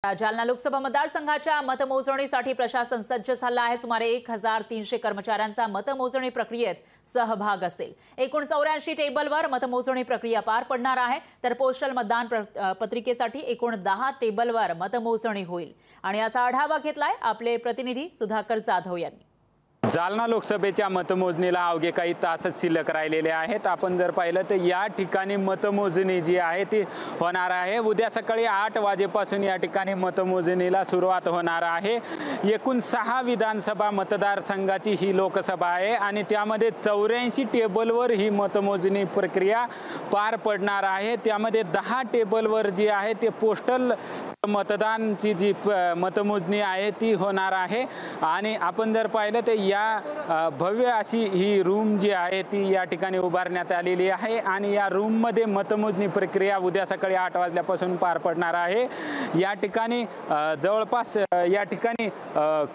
जालना लोकसभा मतदारसंघाच्या मतमोजणीसाठी प्रशासन सज्ज झालं आहे। सुमारे 1300 कर्मचाऱ्यांचा मतमोजणी प्रक्रियेत सहभाग असेल। एकूण 84 टेबलवर मतमोजणी प्रक्रिया पार पडणार आहे, तर पोस्टल मतदान पत्रिकेसाठी एकूण 10 टेबलवर मतमोजणी होईल। आणि याचा आढावा घेतलाय आपले प्रतिनिधी सुधाकर जाधव यांनी। जालना लोकसभेच्या मतमोजणीला अवघे काही तासच शिल्लक राहिलेले आहेत। आपण जर पाहिलं तर या ठिकाणी मतमोजणी जी आहे ती होणार आहे। उद्या सकाळी 8 वाजेपासून या ठिकाणी मतमोजणीला सुरुवात होणार आहे। एकूण 6 विधानसभा मतदारसंघाची ही लोकसभा आहे आणि त्यामध्ये 84 टेबलवर ही मतमोजणी प्रक्रिया पार पडणार आहे। त्यामध्ये 10 टेबलवर जी आहे ते पोस्टल मतदानची जी मतमोजणी आहे ती होणार आहे। आणि आपण जर पाहिलं तर या भव्य अशी ही रूम जी आहे ती या ठिकाणी उभारण्यात आलेली आहे आणि या रूममध्ये मतमोजणी प्रक्रिया उद्या सकाळी 8 वाजल्यापासून पार पडणार आहे। या ठिकाणी जवळपास या ठिकाणी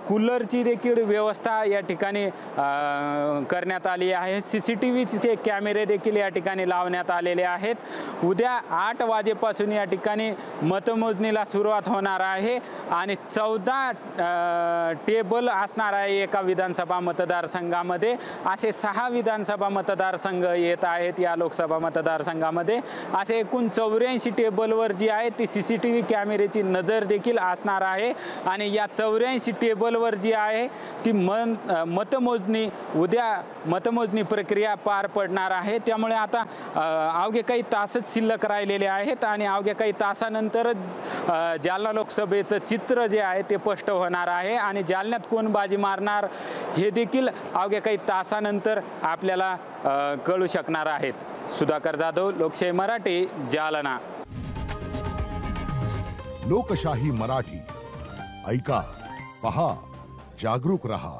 कूलरची देखील व्यवस्था या ठिकाणी करण्यात आली आहे। सीसीटीव्हीचे कॅमेरे देखील या ठिकाणी लावण्यात आलेले आहेत। उद्या 8 वाजेपासून या ठिकाणी मतमोजणीला सुरुवात होणार आहे आणि 14 टेबल असणार आहे एका विधानसभा मतदारसंघामध्ये। असे 6 विधानसभा मतदारसंघ येत आहेत या लोकसभा मतदारसंघामध्ये। असे एकूण 84 टेबलवर जी आहे ती सीसीटीव्ही कॅमेरेची नजर देखील असणार आहे आणि या 84 टेबलवर जी आहे ती मतमोजणी उद्या मतमोजणी प्रक्रिया पार पडणार आहे। त्यामुळे आता अवघे काही तासच शिल्लक राहिलेले आहेत आणि अवघ्या काही तासानंतरच जालना लोकसभेचं चित्र जे आहे ते स्पष्ट होणार आहे आणि जालन्यात कोण बाजी मारणार हे देखील अवघ्या काही तासानंतर आपल्याला कळू शकणार आहेत। सुधाकर जाधव, लोकशाही मराठी, जालना। लोकशाही मराठी ऐका, पहा, जागरूक रहा।